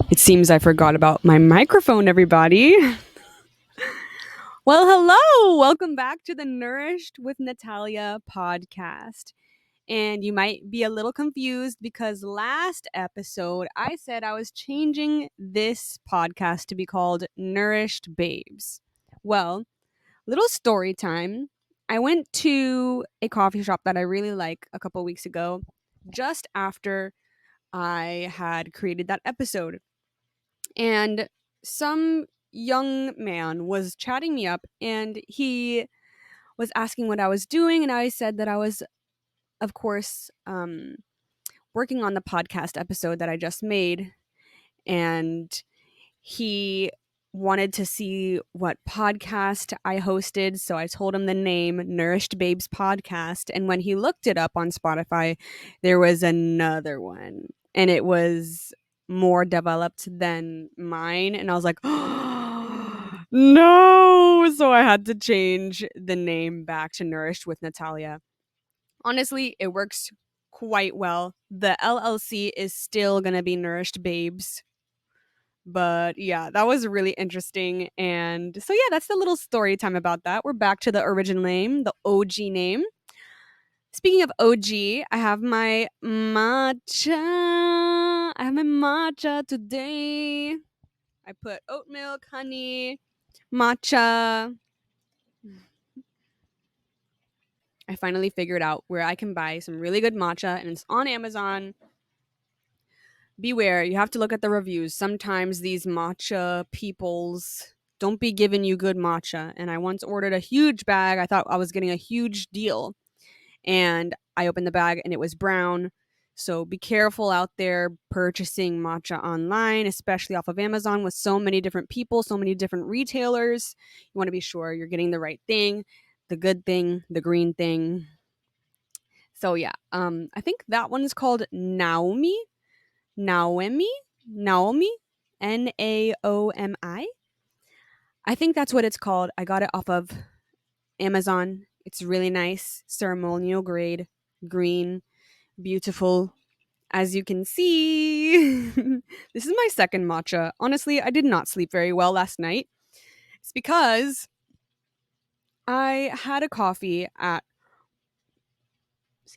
It seems I forgot about my microphone, everybody. Well, hello. Welcome back to the Nourished with Natalia podcast. And you might be a little confused because last episode I said I was changing this podcast to be called Nourished Babes. Well, little story time. I went to a coffee shop that I really like a couple weeks ago, just after I had created that episode. And some young man was chatting me up and he was asking what I was doing. And I said that I was, of course, working on the podcast episode that I just made. And he wanted to see what podcast I hosted. So I told him the name Nourished Babes Podcast. And when he looked it up on Spotify, there was another one. And it was more developed than mine. And I was like, oh, no. So I had to change the name back to Nourished with Natalia. Honestly, it works quite well. The LLC is still going to be Nourished Babes, but yeah, that was really interesting. And so, yeah, that's the little story time about that. We're back to the original name, the OG name. Speaking of OG, I have my matcha. I have my matcha today. I put oat milk, honey, matcha. I finally figured out where I can buy some really good matcha, and it's on Amazon. Beware, you have to look at the reviews. Sometimes these matcha peoples don't be giving you good matcha. And I once ordered a huge bag. I thought I was getting a huge deal. And I opened the bag and it was brown. So be careful out there purchasing matcha online, especially off of Amazon with so many different people, so many different retailers. You want to be sure you're getting the right thing, the good thing, the green thing. So yeah, I think that one is called Naomi. Naomi, Naomi, Naomi. I think that's what it's called. I got it off of Amazon. It's really nice, ceremonial grade, green, beautiful. As you can see, this is my second matcha. Honestly, I did not sleep very well last night. It's because I had a coffee at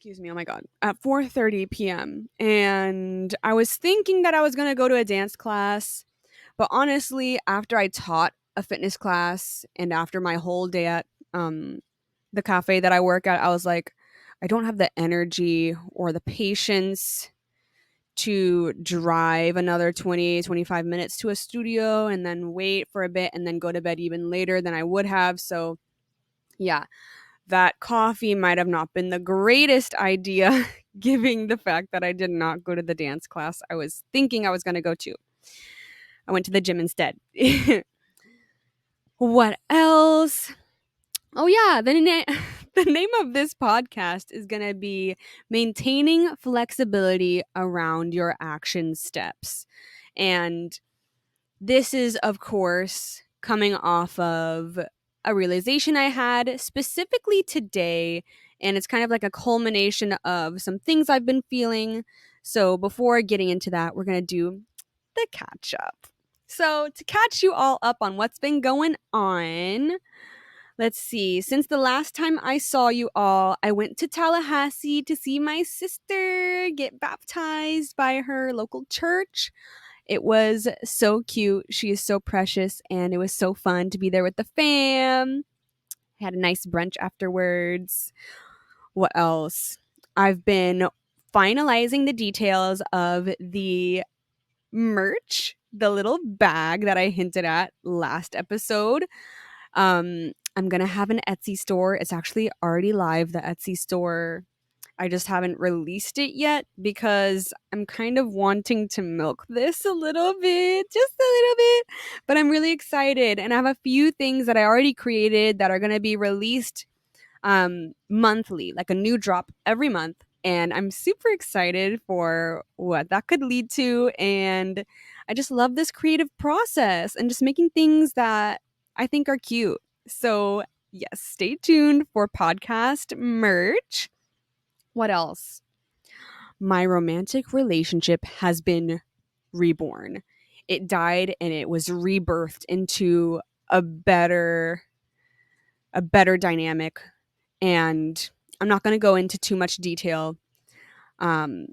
oh my god, at 4:30 p.m. and I was thinking that I was going to go to a dance class. But honestly, after I taught a fitness class and after my whole day at the cafe that I work at, I was like, I don't have the energy or the patience to drive another 20-25 minutes to a studio and then wait for a bit and then go to bed even later than I would have. So, yeah, that coffee might have not been the greatest idea, given the fact that I did not go to the dance class I was thinking I was going to go to. I went to the gym instead. What else? Oh yeah, the name of this podcast is going to be Maintaining Flexibility Around Your Action Steps. And this is, of course, coming off of a realization I had specifically today. And it's kind of like a culmination of some things I've been feeling. So before getting into that, we're going to do the catch up. So, to catch you all up on what's been going on, let's see. Since the last time I saw you all, I went to Tallahassee to see my sister get baptized by her local church. It was so cute. She is so precious, and it was so fun to be there with the fam. I had a nice brunch afterwards. What else? I've been finalizing the details of the merch, the little bag that I hinted at last episode. I'm gonna have an Etsy store. It's actually already live, the Etsy store. I just haven't released it yet because I'm kind of wanting to milk this a little bit, just a little bit. But I'm really excited, and I have a few things that I already created that are gonna be released monthly, like a new drop every month. And I'm super excited for what that could lead to. And I just love this creative process and just making things that I think are cute. So, yes, stay tuned for podcast merch. What else? My romantic relationship has been reborn. it died and it was rebirthed into a better dynamic. And I'm not going to go into too much detail. Um,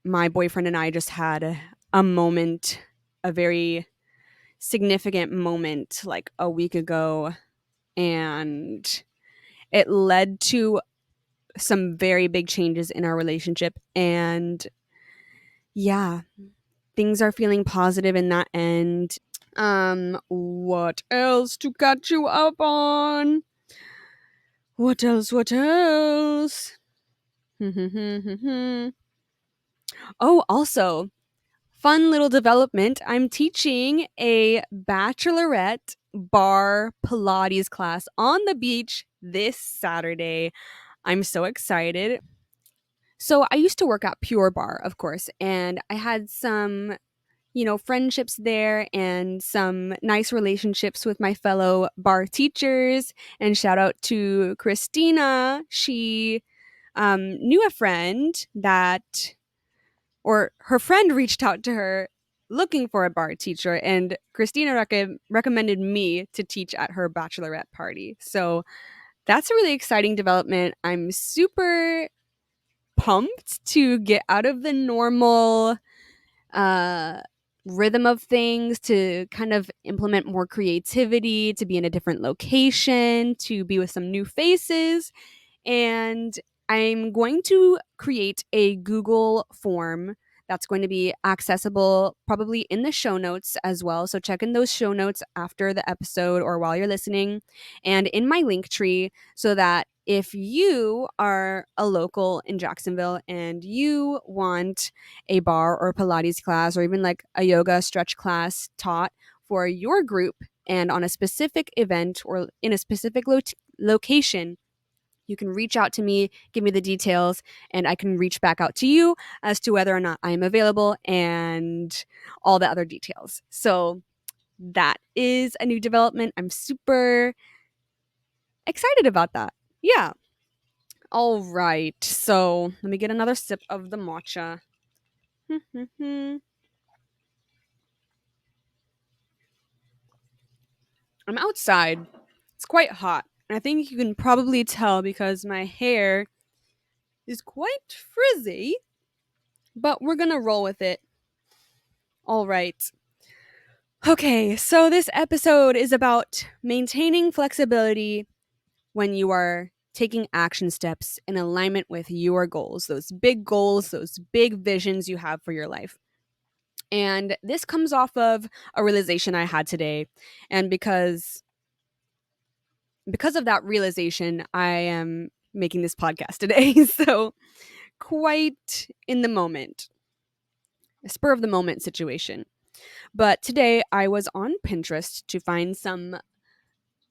my boyfriend and I just had a moment, a very significant moment, like a week ago, and it led to some very big changes in our relationship. And yeah, things are feeling positive in that end. What else to catch you up on? What else? What else? Oh, also, fun little development. I'm teaching a bachelorette bar Pilates class on the beach this Saturday. I'm so excited. So, I used to work at Pure Bar, of course, and I had some, friendships there and some nice relationships with my fellow bar teachers. And shout out to Christina. She knew a friend that, or her friend reached out to her looking for a bar teacher, and Christina recommended me to teach at her bachelorette party. So that's a really exciting development. I'm super pumped to get out of the normal uh, rhythm of things, to kind of implement more creativity, to be in a different location, to be with some new faces. And I'm going to create a Google form that's going to be accessible probably in the show notes as well. So check in those show notes after the episode or while you're listening, and in my link tree, so that if you are a local in Jacksonville and you want a bar or Pilates class or even like a yoga stretch class taught for your group and on a specific event or in a specific location, you can reach out to me, give me the details, and I can reach back out to you as to whether or not I am available and all the other details. So that is a new development. I'm super excited about that. Yeah. All right. So let me get another sip of the matcha. I'm outside. It's quite hot. And I think you can probably tell because my hair is quite frizzy, but we're going to roll with it. All right. Okay, so this episode is about maintaining flexibility when you are taking action steps in alignment with your goals, those big visions you have for your life. And this comes off of a realization I had today. And because of that realization, I am making this podcast today. So, quite in the moment, a spur of the moment situation. But today I was on Pinterest to find some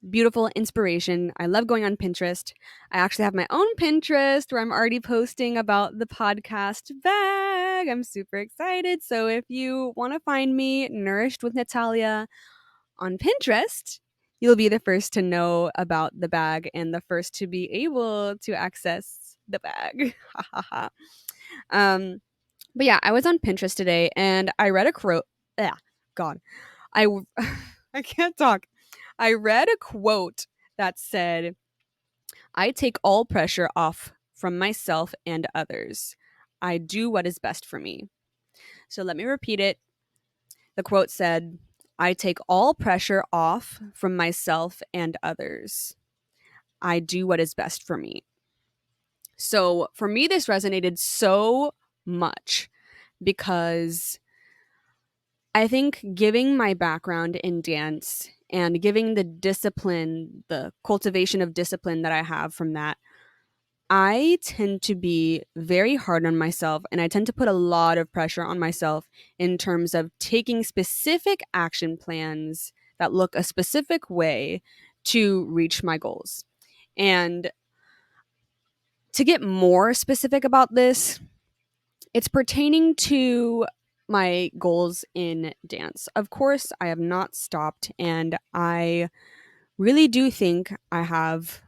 beautiful inspiration. I love going on Pinterest. I actually have my own Pinterest where I'm already posting about the podcast bag. I'm super excited. So if you want to find me, Nourished with Natalia, on Pinterest, you'll be the first to know about the bag and the first to be able to access the bag. um, but yeah, I was on Pinterest today and I read a quote. Yeah, God, I I can't talk. I read a quote that said, "I take all pressure off from myself and others. I do what is best for me." So let me repeat it. The quote said, "I take all pressure off from myself and others. I do what is best for me." So for me, this resonated so much because I think, giving my background in dance and giving the discipline, the cultivation of discipline that I have from that, I tend to be very hard on myself and I tend to put a lot of pressure on myself in terms of taking specific action plans that look a specific way to reach my goals. And to get more specific about this, it's pertaining to my goals in dance. Of course, I have not stopped, and I really do think I have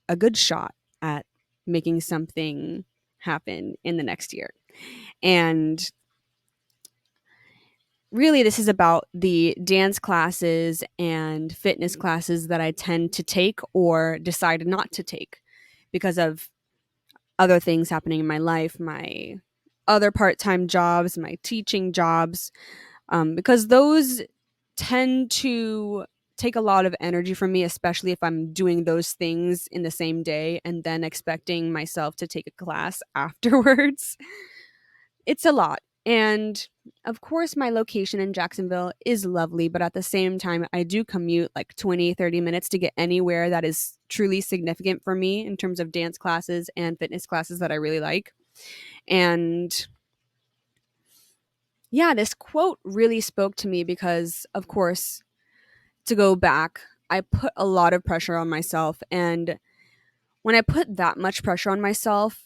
a good shot at making something happen in the next year. And really, this is about the dance classes and fitness classes that I tend to take or decide not to take because of other things happening in my life, my other part time jobs, my teaching jobs, because those tend to take a lot of energy from me, especially if I'm doing those things in the same day and then expecting myself to take a class afterwards. It's a lot. And of course, my location in Jacksonville is lovely, but at the same time, I do commute like 20, 30 minutes to get anywhere that is truly significant for me in terms of dance classes and fitness classes that I really like. And yeah, this quote really spoke to me because, of course, to go back, I put a lot of pressure on myself. And when I put that much pressure on myself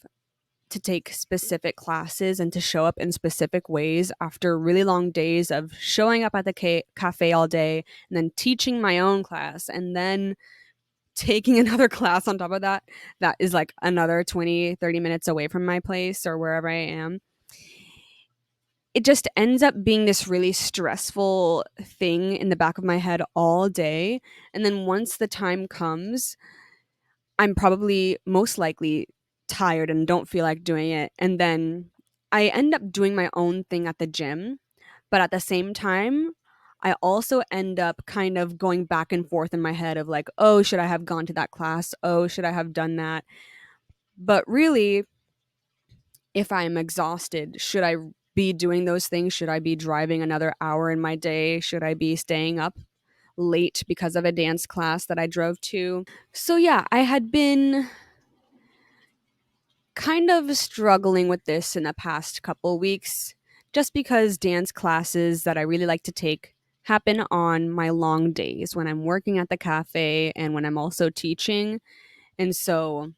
to take specific classes and to show up in specific ways after really long days of showing up at the cafe all day and then teaching my own class and then taking another class on top of that, that is like another 20, 30 minutes away from my place or wherever I am. It just ends up being this really stressful thing in the back of my head all day. And then once the time comes, I'm probably most likely tired and don't feel like doing it. And then I end up doing my own thing at the gym. But at the same time, I also end up kind of going back and forth in my head of like, oh, should I have gone to that class? Oh, should I have done that? But really, if I'm exhausted, should I be doing those things? Should I be driving another hour in my day? Should I be staying up late because of a dance class that I drove to? So, yeah, I had been kind of struggling with this in the past couple weeks just because dance classes that I really like to take happen on my long days when I'm working at the cafe and when I'm also teaching. And so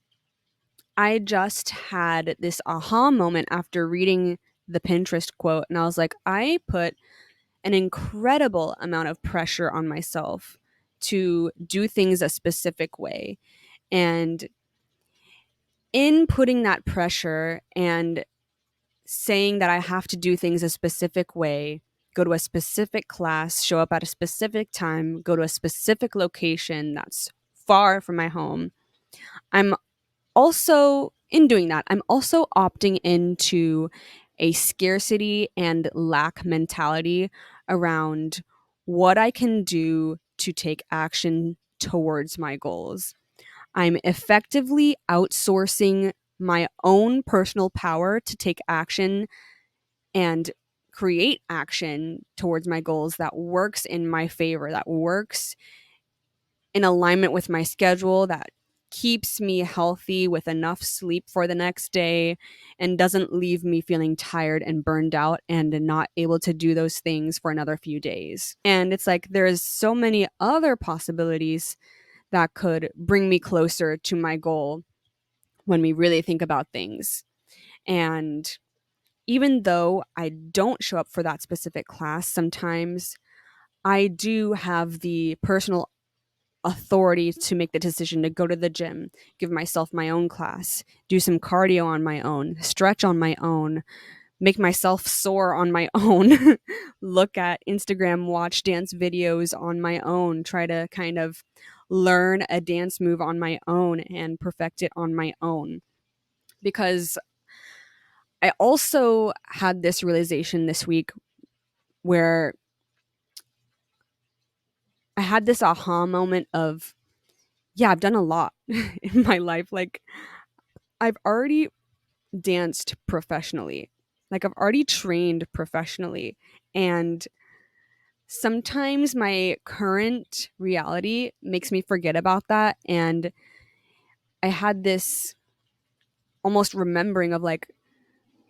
I just had this aha moment after reading the Pinterest quote, and I was like, I put an incredible amount of pressure on myself to do things a specific way. And in putting that pressure and saying that I have to do things a specific way, go to a specific class, show up at a specific time, go to a specific location that's far from my home, I'm also, in doing that, I'm also opting into a scarcity and lack mentality around what I can do to take action towards my goals. I'm effectively outsourcing my own personal power to take action and create action towards my goals that works in my favor, that works in alignment with my schedule, that keeps me healthy with enough sleep for the next day and doesn't leave me feeling tired and burned out and not able to do those things for another few days. And it's like there's so many other possibilities that could bring me closer to my goal when we really think about things. And even though I don't show up for that specific class, sometimes I do have the personal authority to make the decision to go to the gym, give myself my own class, do some cardio on my own, stretch on my own, make myself sore on my own, look at Instagram, watch dance videos on my own, try to kind of learn a dance move on my own and perfect it on my own. Because I also had this realization this week where I had this aha moment of, yeah, I've done a lot in my life. Like, I've already danced professionally. Like, I've already trained professionally. And sometimes my current reality makes me forget about that. And I had this almost remembering of like,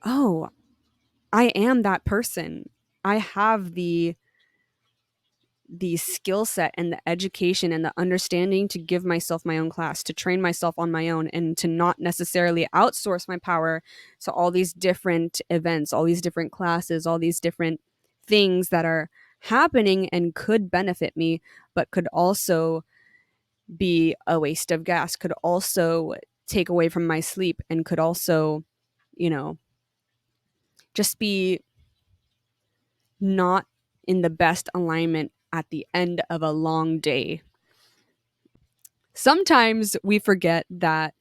oh, I am that person. I have the skill set and the education and the understanding to give myself my own class, to train myself on my own, and to not necessarily outsource my power to all these different events, all these different classes, all these different things that are happening and could benefit me, but could also be a waste of gas, could also take away from my sleep, and could also, you know, just be not in the best alignment at the end of a long day. Sometimes we forget that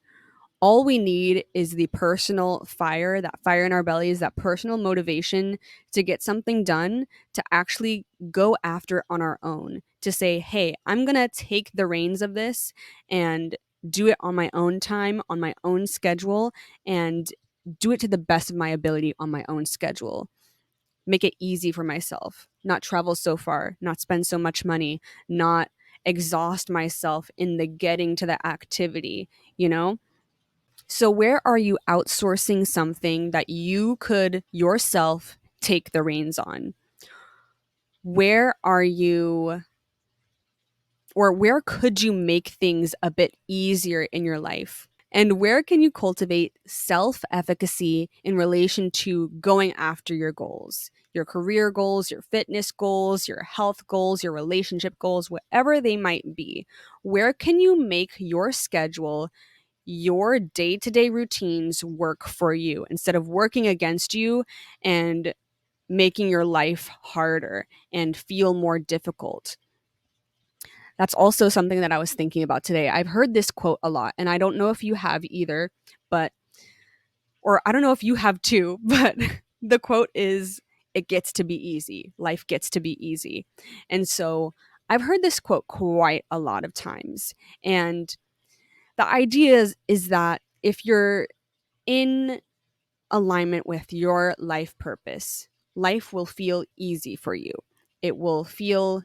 all we need is the personal fire, that fire in our bellies, that personal motivation to get something done, to actually go after on our own, to say, hey, I'm going to take the reins of this and do it on my own time, on my own schedule, and do it to the best of my ability on my own schedule. Make it easy for myself, not travel so far, not spend so much money, not exhaust myself in the getting to the activity, you know? So, where are you outsourcing something that you could yourself take the reins on? Where are you, or where could you make things a bit easier in your life? And where can you cultivate self efficacy in relation to going after your goals, your career goals, your fitness goals, your health goals, your relationship goals, whatever they might be? Where can you make your schedule, your day-to-day routines work for you instead of working against you and making your life harder and feel more difficult? That's also something that I was thinking about today. I've heard this quote a lot, and I don't know if you have either, but, or I don't know if you have too, but the quote is, it gets to be easy. Life gets to be easy. And so I've heard this quote quite a lot of times. And the idea is that if you're in alignment with your life purpose, life will feel easy for you. It will feel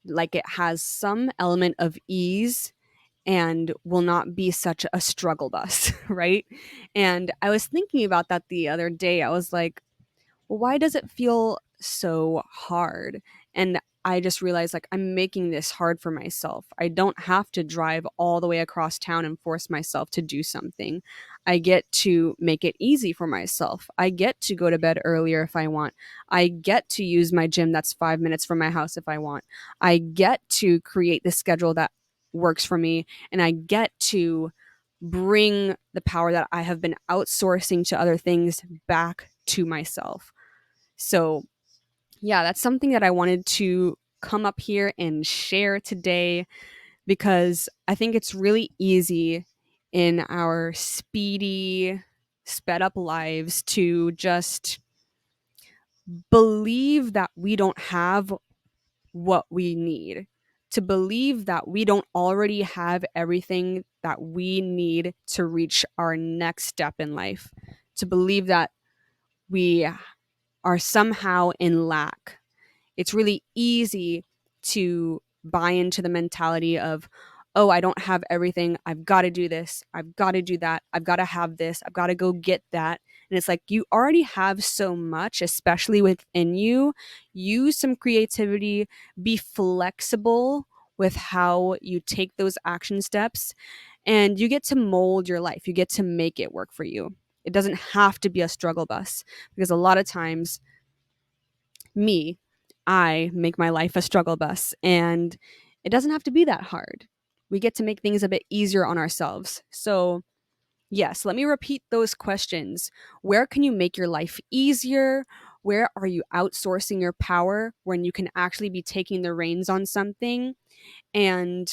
like it has some element of ease and will not be such a struggle bus, right? And I was thinking about that the other day. I was like, well, why does it feel so hard? And I just realized, like, I'm making this hard for myself. I don't have to drive all the way across town and force myself to do something. I get to make it easy for myself. I get to go to bed earlier if I want. I get to use my gym that's 5 minutes from my house if I want. I get to create the schedule that works for me, and I get to bring the power that I have been outsourcing to other things back to myself. So, yeah, that's something that I wanted to come up here and share today, because I think it's really easy in our speedy, sped up lives to just believe that we don't have what we need, to believe that we don't already have everything that we need to reach our next step in life, to believe that we are somehow in lack. It's really easy to buy into the mentality of, oh, I don't have everything. I've got to do this. I've got to do that. I've got to have this. I've got to go get that. And it's like, you already have so much, especially within you. Use some creativity, be flexible with how you take those action steps, and you get to mold your life. You get to make it work for you. It doesn't have to be a struggle bus, because a lot of times, me, I make my life a struggle bus, and it doesn't have to be that hard. We get to make things a bit easier on ourselves. So, yes, let me repeat those questions. Where can you make your life easier? Where are you outsourcing your power when you can actually be taking the reins on something? And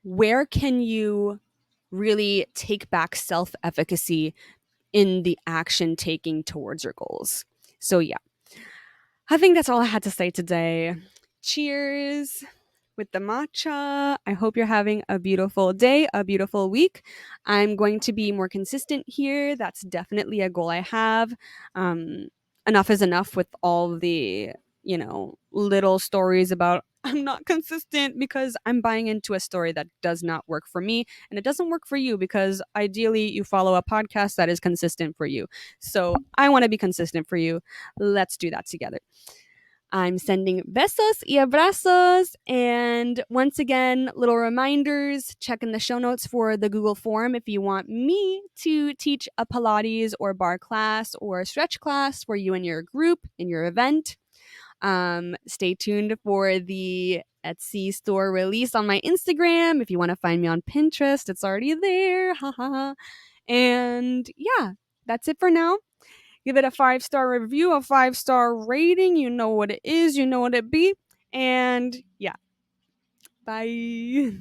where can you really take back self efficacy in the action taking towards your goals? So, yeah, I think that's all I had to say today. Cheers with the matcha. I hope you're having a beautiful day, a beautiful week. I'm going to be more consistent here. That's definitely a goal I have. Enough is enough with all the, little stories about I'm not consistent, because I'm buying into a story that does not work for me, and it doesn't work for you, because ideally you follow a podcast that is consistent for you. So I want to be consistent for you. Let's do that together. I'm sending besos y abrazos. And once again, little reminders, check in the show notes for the Google form if you want me to teach a Pilates or bar class or stretch class for you and your group in your event. Stay tuned for the Etsy store release on my Instagram. If you want to find me on Pinterest, it's already there. And yeah, that's it for now. Give it a 5-star review, a 5-star rating. You know what it is, you know what it be. And yeah. Bye.